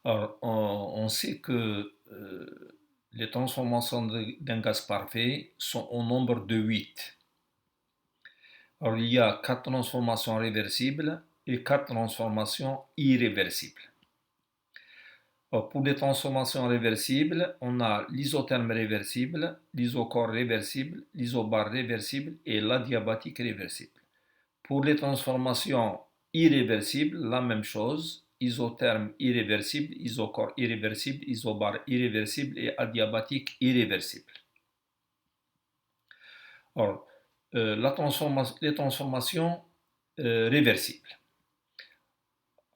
Alors, on sait que les transformations d'un gaz parfait sont au nombre de 8. Alors, il y a 4 transformations réversibles et 4 transformations irréversibles. Alors, pour les transformations réversibles, on a l'isotherme réversible, l'isochore réversible, l'isobar réversible et l'adiabatique réversible. Pour les transformations irréversibles, la même chose, isotherme irréversible, isochore irréversible, isobar irréversible et adiabatique irréversible. Alors, les transformations réversibles.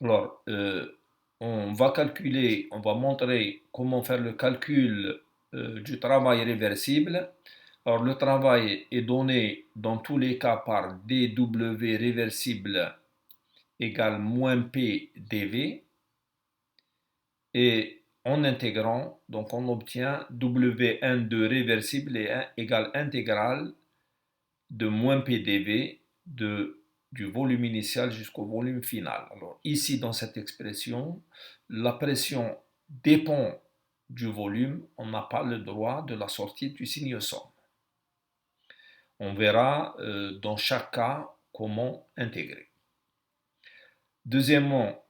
Alors, on va montrer comment faire le calcul du travail réversible. Alors, le travail est donné dans tous les cas par dW réversible égale moins P dV. Et en intégrant, donc on obtient Wn de réversible égale intégrale de moins P dV du volume initial jusqu'au volume final. Alors ici, dans cette expression, la pression dépend du volume, on n'a pas le droit de la sortie du signe somme. On verra dans chaque cas comment intégrer. Deuxièmement,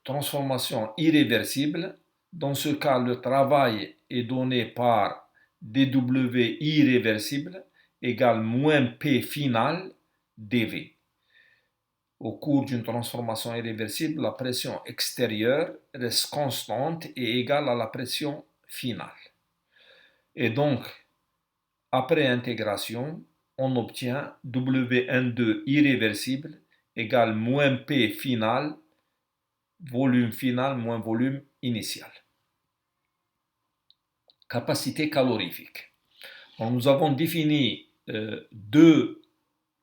transformation irréversible. Dans ce cas, le travail est donné par dW irréversible égale moins P final dV. Au cours d'une transformation irréversible, la pression extérieure reste constante et égale à la pression finale. Et donc, après intégration, on obtient Wn2 irréversible égale moins P final, volume final moins volume initial. Capacité calorifique. Alors, nous avons défini deux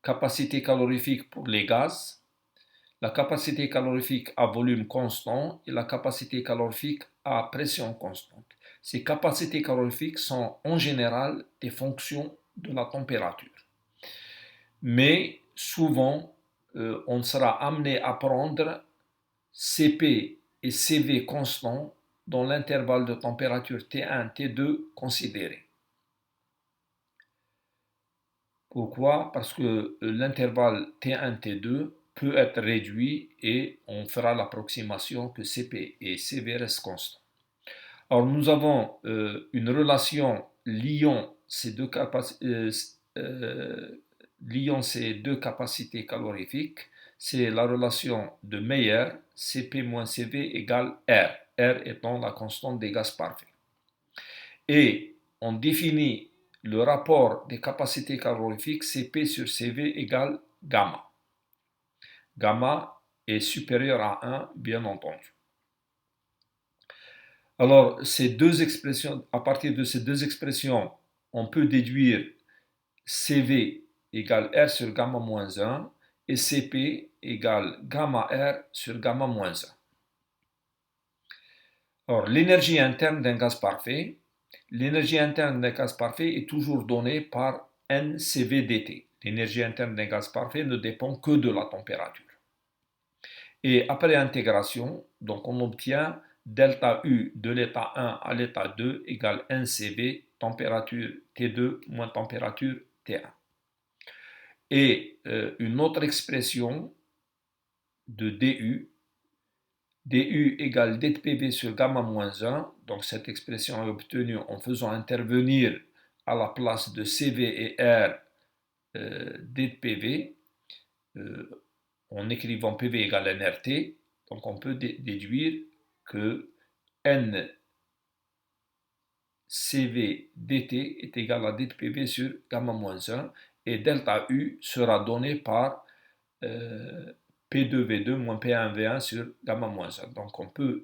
capacités calorifiques pour les gaz, la capacité calorifique à volume constant et la capacité calorifique à pression constante. Ces capacités calorifiques sont en général des fonctions de la température. Mais souvent, on sera amené à prendre Cp et Cv constants dans l'intervalle de température T1, T2 considéré. Pourquoi? Parce que l'intervalle T1, T2 peut être réduit et on fera l'approximation que Cp et Cv restent constants. Alors nous avons une relation liant ces deux capacités calorifiques, c'est la relation de Mayer, Cp moins Cv égale R, R étant la constante des gaz parfaits. Et on définit le rapport des capacités calorifiques Cp sur Cv égale gamma. Gamma est supérieur à 1, bien entendu. Alors, à partir de ces deux expressions, on peut déduire Cv égale R sur gamma moins 1 et Cp égale gamma R sur gamma moins 1. Alors, l'énergie interne d'un gaz parfait, est toujours donnée par NCV dt. L'énergie interne d'un gaz parfait ne dépend que de la température. Et après intégration, donc on obtient delta U de l'état 1 à l'état 2 égale 1 CV, température T2 moins température T1. Et une autre expression de DU, DU égale d de PV sur gamma moins 1, donc cette expression est obtenue en faisant intervenir à la place de CV et R d de PV, en écrivant PV égale nRT, donc on peut déduire que N CV dt est égal à d de PV sur gamma moins 1 et delta U sera donné par P2V2 moins P1V1 sur gamma moins 1. Donc on peut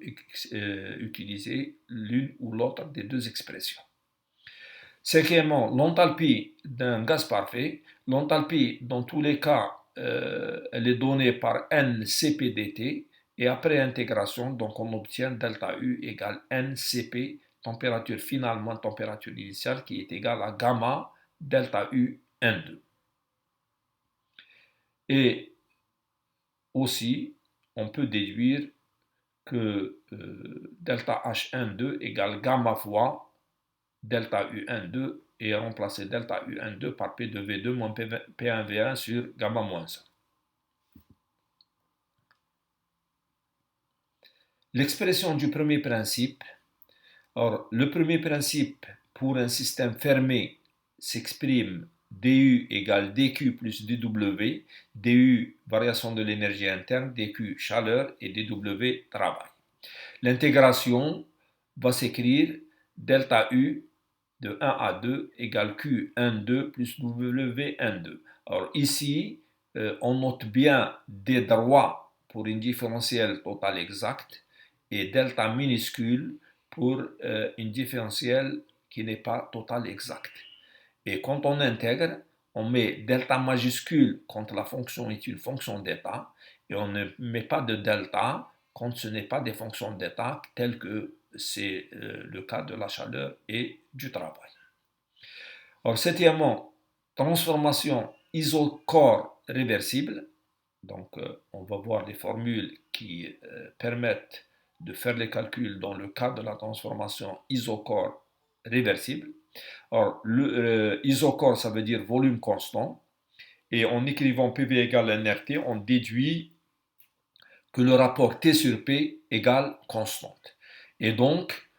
utiliser l'une ou l'autre des deux expressions. Cinquièmement, l'enthalpie d'un gaz parfait. L'enthalpie, dans tous les cas, elle est donnée par NCPdt et après intégration, donc on obtient delta U égale NCP, température finale moins température initiale, qui est égale à gamma delta U N2. Et aussi, on peut déduire que delta H12 égale gamma fois delta U12 et remplacer delta U12 par P de V2 moins P1V1 sur gamma moins 1. L'expression du premier principe. Or, le premier principe pour un système fermé s'exprime du égale dq plus dw, du variation de l'énergie interne, dq chaleur et dw travail. L'intégration va s'écrire delta U de 1 à 2 égale Q12 plus W12. Alors ici, on note bien des droits pour une différentielle totale exacte et delta minuscule pour une différentielle qui n'est pas totale exacte. Et quand on intègre, on met delta majuscule quand la fonction est une fonction d'état et on ne met pas de delta quand ce n'est pas des fonctions d'état telles que c'est le cas de la chaleur et du travail. Alors, septièmement, transformation isochore réversible. Donc, on va voir des formules qui permettent de faire les calculs dans le cas de la transformation isochore réversible. Alors, isochore, ça veut dire volume constant. Et en écrivant PV égale nRT, on déduit que le rapport T sur P égale constante. Et donc,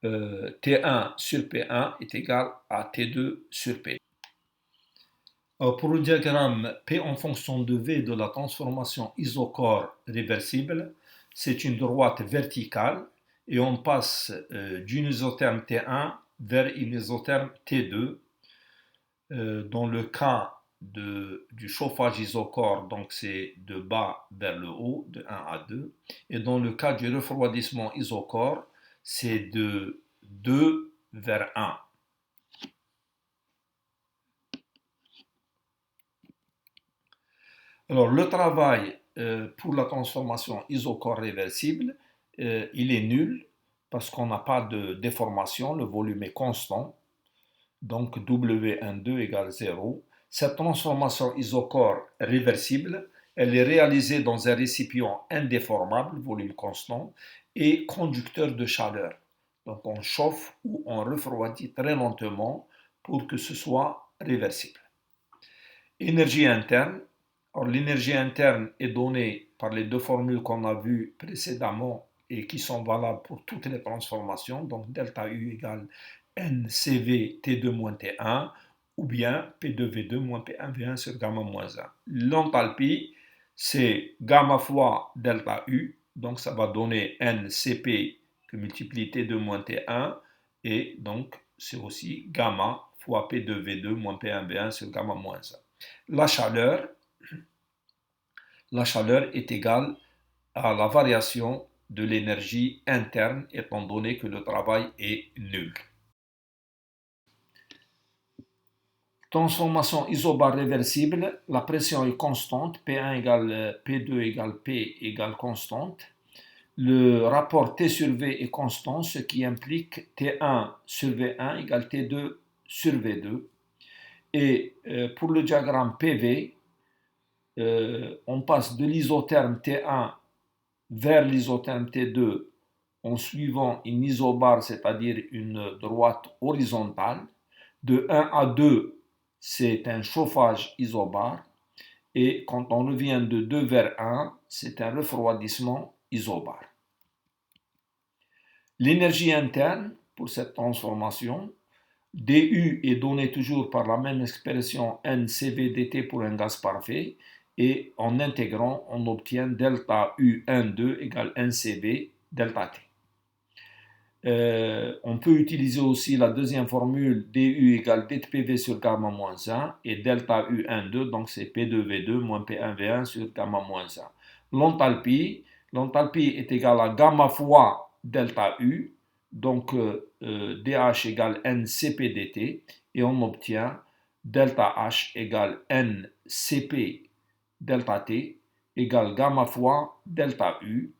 T1 sur P1 est égal à T2 sur P. Alors, pour le diagramme P en fonction de V de la transformation isochore réversible, c'est une droite verticale et on passe d'une isotherme T1 vers une isotherme T2. Dans le cas du chauffage isochore, donc c'est de bas vers le haut, de 1 à 2. Et dans le cas du refroidissement isochore, c'est de 2 vers 1. Alors, le travail pour la transformation isochore réversible, il est nul parce qu'on n'a pas de déformation, le volume est constant. Donc W12 égale 0. Cette transformation isochore réversible, elle est réalisée dans un récipient indéformable, volume constant, et conducteur de chaleur. Donc on chauffe ou on refroidit très lentement pour que ce soit réversible. Énergie interne. Or, l'énergie interne est donnée par les deux formules qu'on a vues précédemment et qui sont valables pour toutes les transformations. Donc delta U égale NCV T2 moins T1 ou bien P2V2 moins P1V1 sur gamma moins 1. L'enthalpie, c'est gamma fois delta U, donc ça va donner NCP que multiplie T2 moins T1 et donc c'est aussi gamma fois P2V2 moins P1V1 sur gamma moins 1. La chaleur est égale à la variation de l'énergie interne étant donné que le travail est nul. Transformation isobar réversible, la pression est constante, P1 égale P2 égale P égale constante. Le rapport T sur V est constant, ce qui implique T1 sur V1 égale T2 sur V2. Et pour le diagramme PV, on passe de l'isotherme T1 vers l'isotherme T2 en suivant une isobare, c'est-à-dire une droite horizontale. De 1 à 2, c'est un chauffage isobare. Et quand on revient de 2 vers 1, c'est un refroidissement isobare. L'énergie interne pour cette transformation, dU est donné toujours par la même expression NCV/dt pour un gaz parfait et en intégrant, on obtient delta U12 égale NCV delta T. On peut utiliser aussi la deuxième formule du égale d de PV sur gamma moins 1 et delta U12, donc c'est P2V2 moins P1V1 sur gamma moins 1. L'enthalpie est égale à gamma fois delta U, donc dH égale NCP dt et on obtient delta H égale NCP delta T égale gamma fois delta U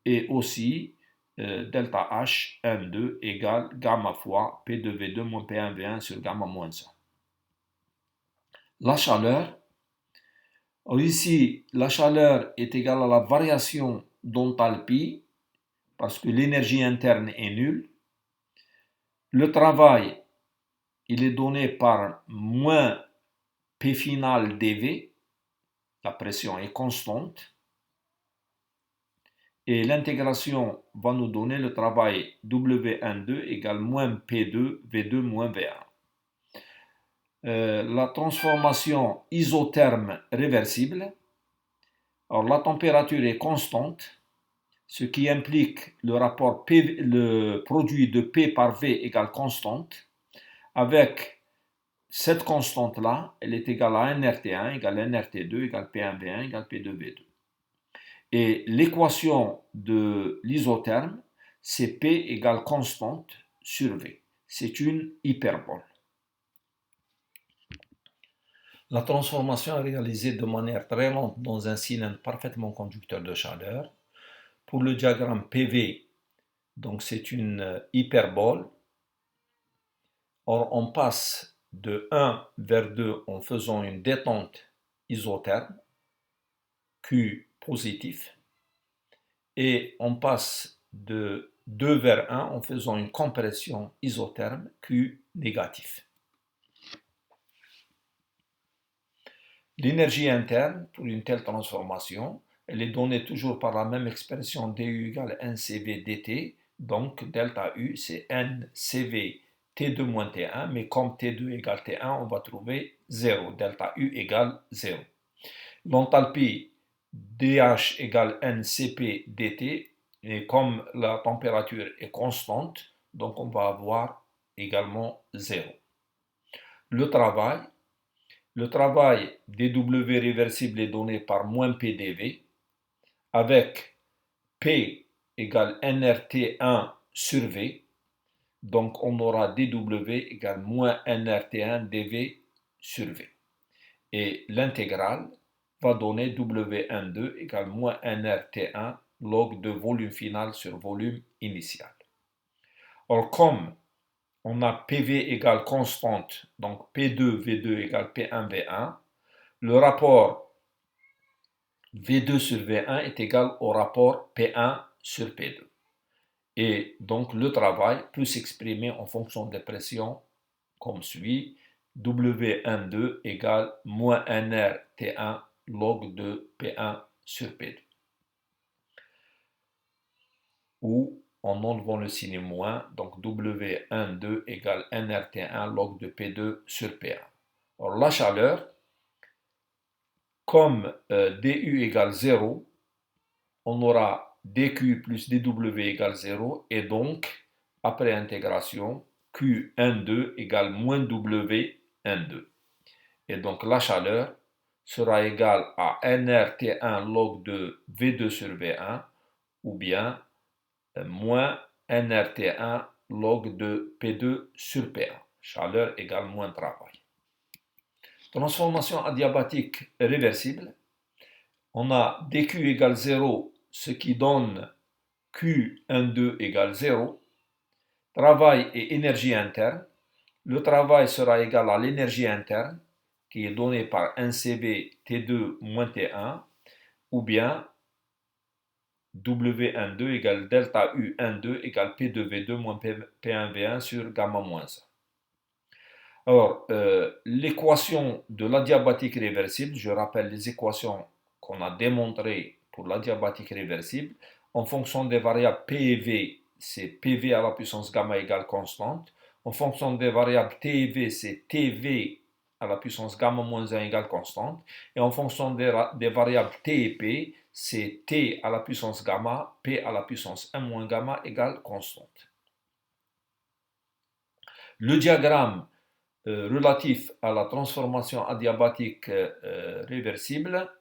et aussi delta H N2 égale gamma fois P2V2 moins P1V1 sur gamma moins 1. La chaleur, alors ici la chaleur est égale à la variation d'enthalpie parce que l'énergie interne est nulle. Le travail, il est donné par moins P final dV, la pression est constante. Et l'intégration va nous donner le travail W12 égale moins P2 V2 moins V1. La transformation isotherme réversible. Alors la température est constante, ce qui implique le rapport P, le produit de P par V égale constante. Avec cette constante-là, elle est égale à nRT1 égale nRT2 égale P1V1 égale P2V2. Et l'équation de l'isotherme, c'est P égale constante sur V. C'est une hyperbole. La transformation est réalisée de manière très lente dans un cylindre parfaitement conducteur de chaleur. Pour le diagramme PV, donc c'est une hyperbole. Or, on passe de 1 vers 2 en faisant une détente isotherme, Q positif, et on passe de 2 vers 1 en faisant une compression isotherme, Q négatif. L'énergie interne pour une telle transformation, elle est donnée toujours par la même expression du égale NCV dt, donc delta U c'est NCV T2 moins T1, mais comme T2 égale T1, on va trouver 0, delta U égale 0. L'enthalpie dH égale NCP dt, et comme la température est constante, donc on va avoir également 0. Le travail dW réversible est donné par moins PdV, avec P égale nRT1 sur V, donc on aura dW égale moins nRT1 dV sur V. Et l'intégrale va donner W12 égale moins nRT1 log de volume final sur volume initial. Or, comme on a PV égale constante, donc P2 V2 égale P1 V1, le rapport V2 sur V1 est égal au rapport P1 sur P2. Et donc le travail peut s'exprimer en fonction des pressions comme suit. W12 égale moins NR T1 log de P1 sur P2. Ou en enlevant le signe moins, donc W12 égale nRT1 log de P2 sur P1. Alors la chaleur, comme dU égale 0, on aura dQ plus dW égale 0, et donc, après intégration, Q12 égale moins W12. Et donc la chaleur sera égale à nRT1 log de V2 sur V1, ou bien moins nRT1 log de P2 sur P1. Chaleur égale moins travail. Transformation adiabatique réversible. On a dQ égale 0, ce qui donne Q12 égale 0. Travail et énergie interne. Le travail sera égal à l'énergie interne, qui est donnée par 1CV T2 moins T1, ou bien W12 égale delta U12 égale P2V2 moins P1V1 sur gamma moins 1. Alors, l'équation de l'adiabatique réversible, je rappelle les équations qu'on a démontrées pour l'adiabatique réversible, en fonction des variables P et V, c'est PV à la puissance gamma égale constante. En fonction des variables T et V, c'est TV à la puissance gamma moins 1 égale constante. Et en fonction des variables T et P, c'est T à la puissance gamma, P à la puissance 1 moins gamma égale constante. Le diagramme relatif à la transformation adiabatique réversible.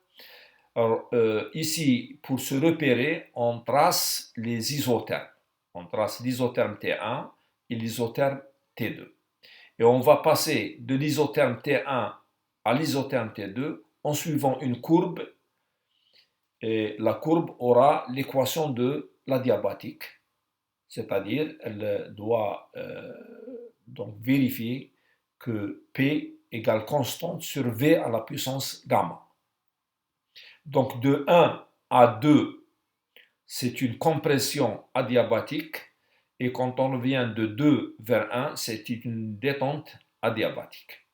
Alors, ici, pour se repérer, on trace les isothermes. On trace l'isotherme T1 et l'isotherme T2. Et on va passer de l'isotherme T1 à l'isotherme T2 en suivant une courbe. Et la courbe aura l'équation de l'adiabatique, c'est-à-dire elle doit donc vérifier que P égale constante sur V à la puissance gamma. Donc de 1 à 2, c'est une compression adiabatique. Et quand on revient de 2 vers 1, c'est une détente adiabatique.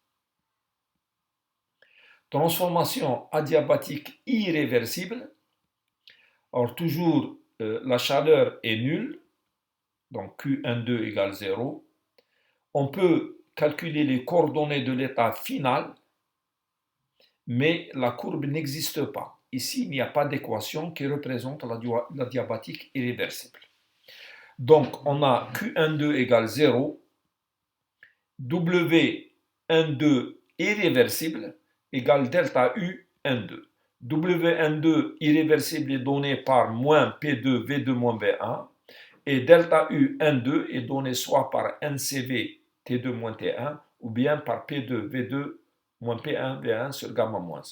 Transformation adiabatique irréversible. Alors toujours, la chaleur est nulle, donc Q12 égale 0. On peut calculer les coordonnées de l'état final, mais la courbe n'existe pas. Ici, il n'y a pas d'équation qui représente l'adiabatique irréversible. Donc, on a Q12 égale 0, W12 irréversible égale delta U12. W12 irréversible est donné par moins P2 V2 moins V1 et delta U12 est donné soit par NCV T2 moins T1 ou bien par P2 V2 moins P1 V1 sur gamma moins 1.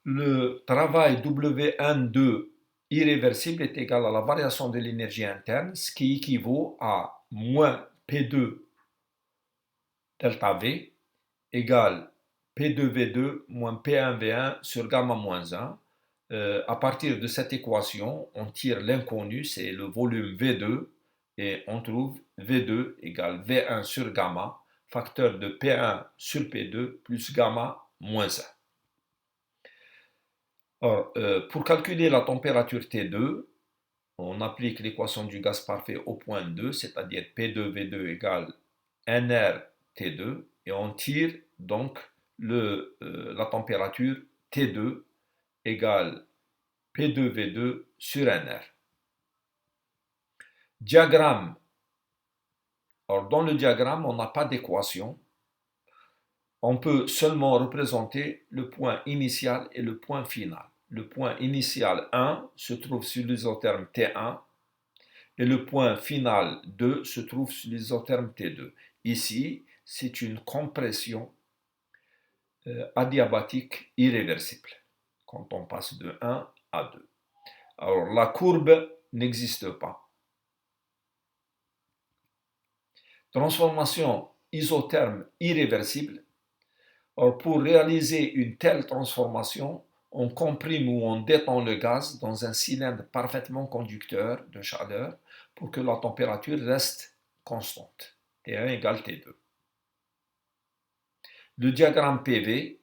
Le travail W12 irréversible est égal à la variation de l'énergie interne, ce qui équivaut à moins P2 delta V égale P2V2 moins P1V1 sur gamma moins 1. À partir de cette équation, on tire l'inconnu, c'est le volume V2, et on trouve V2 égale V1 sur gamma, facteur de P1 sur P2 plus gamma moins 1. Alors, pour calculer la température T2, on applique l'équation du gaz parfait au point 2, c'est-à-dire P2V2 égale nRT2, et on tire donc la température T2 égale P2V2 sur nR. Diagramme. Alors, dans le diagramme, on n'a pas d'équation. On peut seulement représenter le point initial et le point final. Le point initial 1 se trouve sur l'isotherme T1 et le point final 2 se trouve sur l'isotherme T2. Ici, c'est une compression adiabatique irréversible quand on passe de 1 à 2. Alors, la courbe n'existe pas. Transformation isotherme irréversible. Or, pour réaliser une telle transformation, on comprime ou on détend le gaz dans un cylindre parfaitement conducteur de chaleur pour que la température reste constante. T1 égale T2. Le diagramme PV,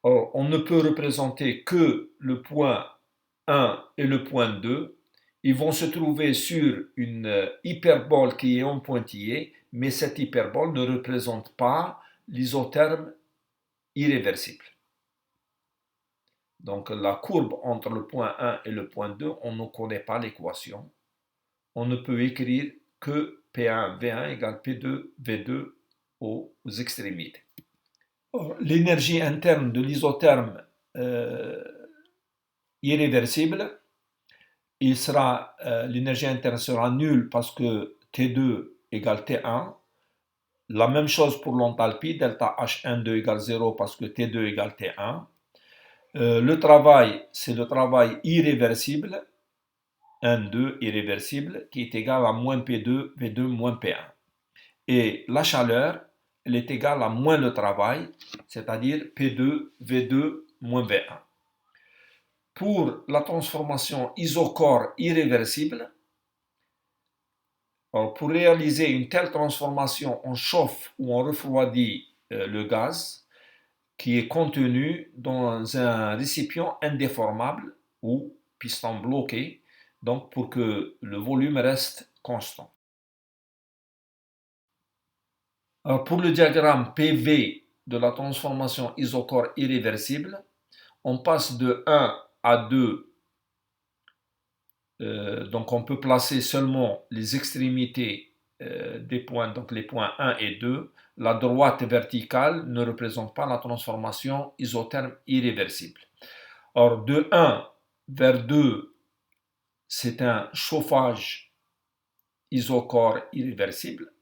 on ne peut représenter que le point 1 et le point 2. Ils vont se trouver sur une hyperbole qui est en pointillé, mais cette hyperbole ne représente pas l'isotherme irréversible. Donc la courbe entre le point 1 et le point 2, on ne connaît pas l'équation. On ne peut écrire que P1 V1 égale P2 V2 aux extrémités. L'énergie interne de l'isotherme irréversible, l'énergie interne sera nulle parce que T2 égale T1. La même chose pour l'enthalpie, delta H12 égale 0 parce que T2 égale T1. Le travail, c'est le travail irréversible, 1,2 irréversible, qui est égal à moins P2, V2 moins P1. Et la chaleur, elle est égale à moins le travail, c'est-à-dire P2, V2 moins V1. Pour la transformation isochore irréversible, pour réaliser une telle transformation, on chauffe ou on refroidit le gaz qui est contenu dans un récipient indéformable ou piston bloqué, donc pour que le volume reste constant. Alors pour le diagramme PV de la transformation isochore irréversible, on passe de 1 à 2. Donc on peut placer seulement les extrémités des points, donc les points 1 et 2. La droite verticale ne représente pas la transformation isotherme irréversible. Or, de 1 vers 2, c'est un chauffage isochore irréversible.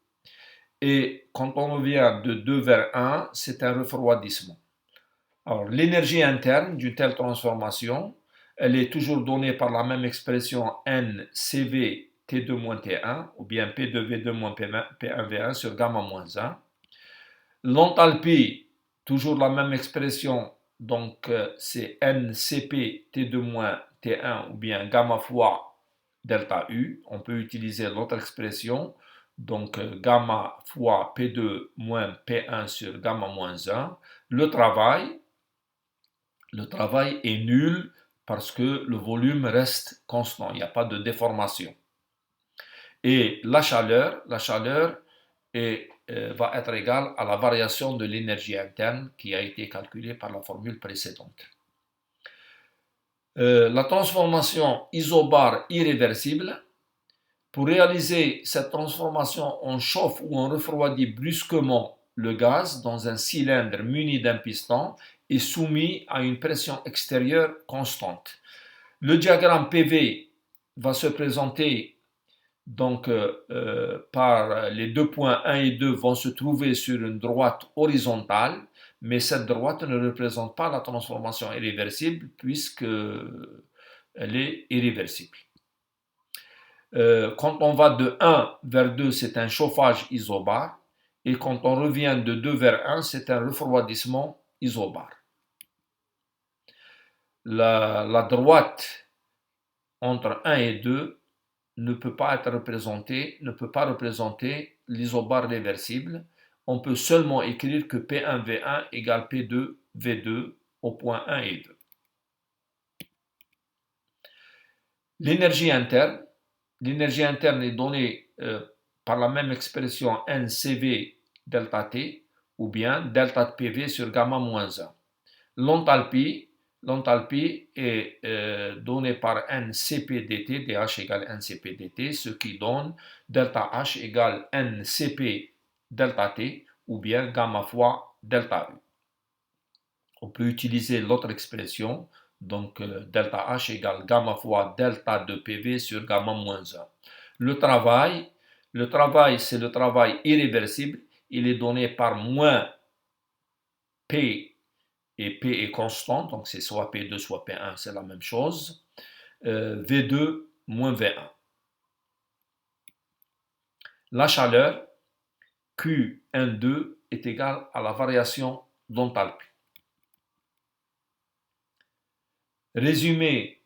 Et quand on revient de 2 vers 1, c'est un refroidissement. Alors, l'énergie interne d'une telle transformation, elle est toujours donnée par la même expression NCV T2 T1 ou bien P2V2 P1V1 sur gamma moins 1. L'enthalpie, toujours la même expression donc c'est NCP T2 moins T1 ou bien gamma fois delta U. On peut utiliser l'autre expression, donc gamma fois P2 moins P1 sur gamma moins 1. Le travail est nul parce que le volume reste constant, il n'y a pas de déformation. Et la chaleur va être égale à la variation de l'énergie interne qui a été calculée par la formule précédente. La transformation isobare irréversible. Pour réaliser cette transformation, on chauffe ou on refroidit brusquement le gaz dans un cylindre muni d'un piston et soumis à une pression extérieure constante. Le diagramme PV va se présenter donc par les deux points 1 et 2 vont se trouver sur une droite horizontale, mais cette droite ne représente pas la transformation irréversible puisqu'elle est irréversible. Quand on va de 1 vers 2, c'est un chauffage isobare, et quand on revient de 2 vers 1, c'est un refroidissement isobare. La droite entre 1 et 2 ne peut pas représenter l'isobare réversible. On peut seulement écrire que P1V1 égale P2V2 au point 1 et 2. L'énergie interne est donnée par la même expression NCV delta T ou bien delta de PV sur gamma moins 1. L'enthalpie est donnée par NCP dt, dH égale NCP dt, ce qui donne delta H égale NCP delta T ou bien gamma fois delta U. On peut utiliser l'autre expression, donc delta H égale gamma fois delta de PV sur gamma moins 1. Le travail, c'est le travail irréversible. Il est donné par moins P, et P est constant, donc c'est soit P2 soit P1, c'est la même chose. V2 moins V1. La chaleur, Q12, est égale à la variation d'enthalpie. Résumé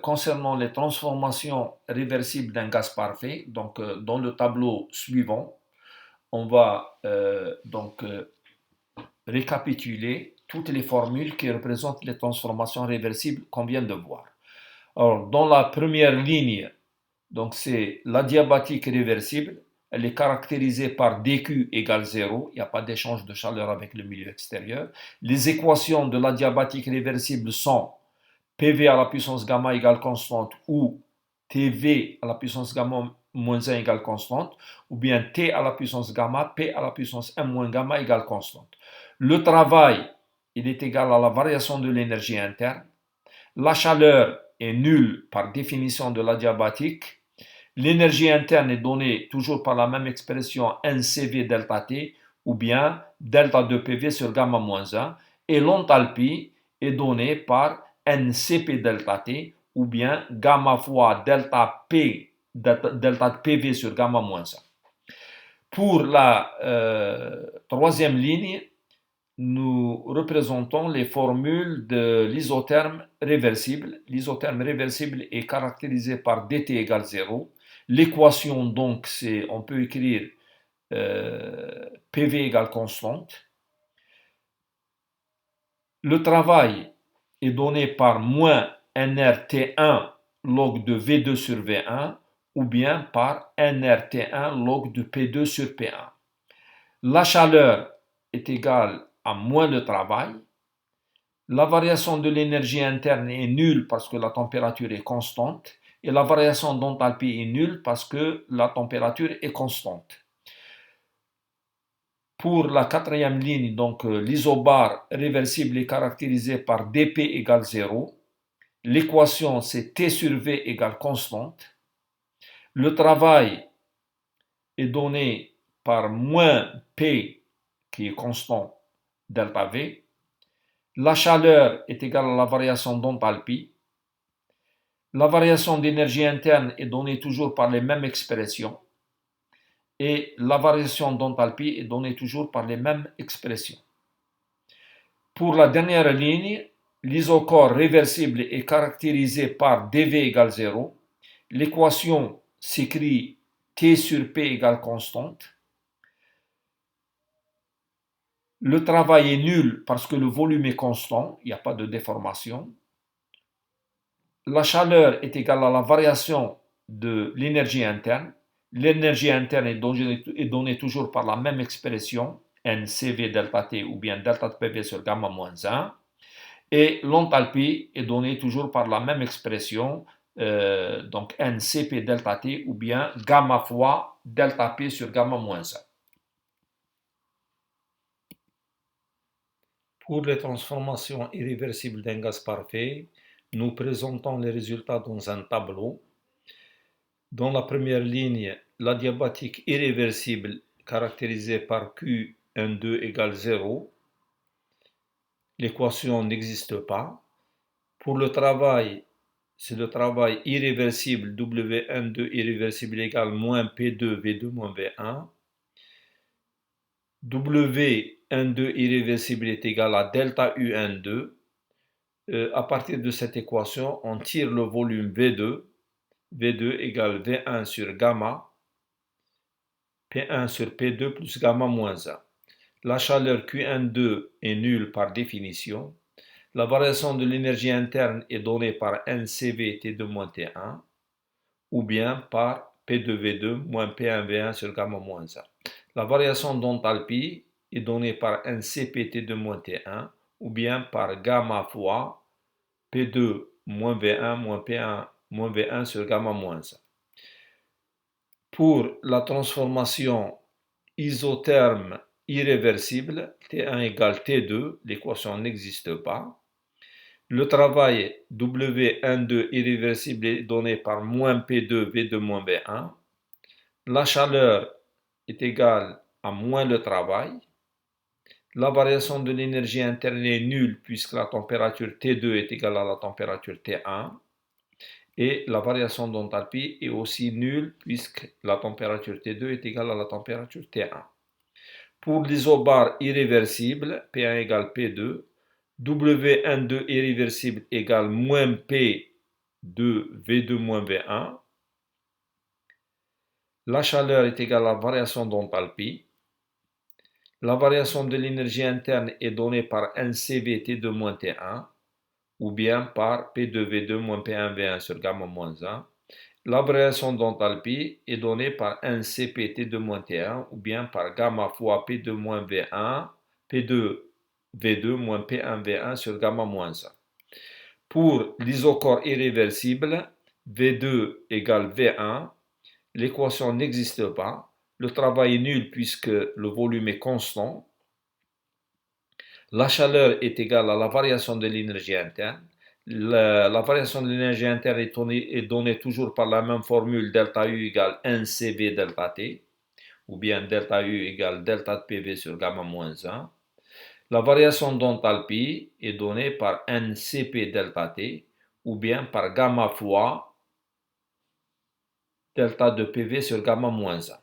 concernant les transformations réversibles d'un gaz parfait, donc dans le tableau suivant, on va récapituler toutes les formules qui représentent les transformations réversibles qu'on vient de voir. Alors, dans la première ligne, donc c'est l'adiabatique réversible. Elle est caractérisée par dQ égale 0. Il n'y a pas d'échange de chaleur avec le milieu extérieur. Les équations de l'adiabatique réversible sont PV à la puissance gamma égale constante ou TV à la puissance gamma moins 1 égale constante, ou bien T à la puissance gamma, P à la puissance 1 moins gamma égale constante. Le travail, il est égal à la variation de l'énergie interne. La chaleur est nulle par définition de l'adiabatique. L'énergie interne est donnée toujours par la même expression NCV delta T ou bien delta 2 PV sur gamma moins 1. Et l'enthalpie est donnée par NCP delta T ou bien gamma fois delta P, delta de PV sur gamma moins 1. Pour la troisième ligne, nous représentons les formules de l'isotherme réversible. L'isotherme réversible est caractérisé par dt égale 0. L'équation, donc, on peut écrire PV égale constante. Le travail est donné par moins nRT1 log de V2 sur V1 ou bien par nRT1 log de P2 sur P1. La chaleur est égale à moins le travail. La variation de l'énergie interne est nulle parce que la température est constante et la variation d'enthalpie est nulle parce que la température est constante. Pour la quatrième ligne, donc l'isobare réversible est caractérisé par dP égale 0. L'équation c'est T sur V égale constante. Le travail est donné par moins P qui est constant delta V. La chaleur est égale à la variation d'enthalpie. La variation d'énergie interne est donnée toujours par les mêmes expressions. Et la variation d'enthalpie est donnée toujours par les mêmes expressions. Pour la dernière ligne, l'isochore réversible est caractérisé par dV égale 0. L'équation s'écrit T sur P égale constante. Le travail est nul parce que le volume est constant, il n'y a pas de déformation. La chaleur est égale à la variation de l'énergie interne. L'énergie interne est donnée toujours par la même expression, NCV delta T ou bien delta de PV sur gamma moins 1. Et l'enthalpie est donnée toujours par la même expression, donc NCP delta T ou bien gamma fois delta P sur gamma moins 1. Pour les transformations irréversibles d'un gaz parfait, nous présentons les résultats dans un tableau. Dans la première ligne, l'adiabatique irréversible caractérisée par Q12 égale 0. L'équation n'existe pas. Pour le travail, c'est le travail irréversible W12 irréversible égale moins P2 V2 moins V1. W12 irréversible est égal à delta UN2. À partir de cette équation, on tire le volume V2. V2 égale V1 sur gamma, P1 sur P2 plus gamma moins 1. La chaleur Qn2 est nulle par définition. La variation de l'énergie interne est donnée par NCV T2 moins T1 ou bien par P2V2 moins P1V1 sur gamma moins 1. La variation d'enthalpie est donnée par NCP T2 moins T1 ou bien par gamma fois P2 moins V1 moins P1 moins V1 sur gamma moins 1. Pour la transformation isotherme irréversible, T1 égale T2, l'équation n'existe pas. Le travail W12 irréversible est donné par moins P2 V2 moins V1. La chaleur est égale à moins le travail. La variation de l'énergie interne est nulle puisque la température T2 est égale à la température T1. Et la variation d'enthalpie est aussi nulle puisque la température T2 est égale à la température T1. Pour l'isobar irréversible, P1 égale P2, W12 irréversible égale moins P de V2 moins V1. La chaleur est égale à la variation d'enthalpie. La variation de l'énergie interne est donnée par NCV T2 moins T1 ou bien par P2V2 moins P1V1 sur gamma moins 1. La variation d'enthalpie est donnée par NCP T2 moins T1 ou bien par gamma fois P2 moins V1, P2V2 moins P1V1 sur gamma moins 1. Pour l'isochore irréversible, V2 égale V1, l'équation n'existe pas, le travail est nul puisque le volume est constant, la chaleur est égale à la variation de l'énergie interne. La variation de l'énergie interne est donnée toujours par la même formule delta U égale NCV delta T, ou bien delta U égale delta de PV sur gamma moins 1. La variation d'enthalpie est donnée par NCP delta T, ou bien par gamma fois delta de PV sur gamma moins 1.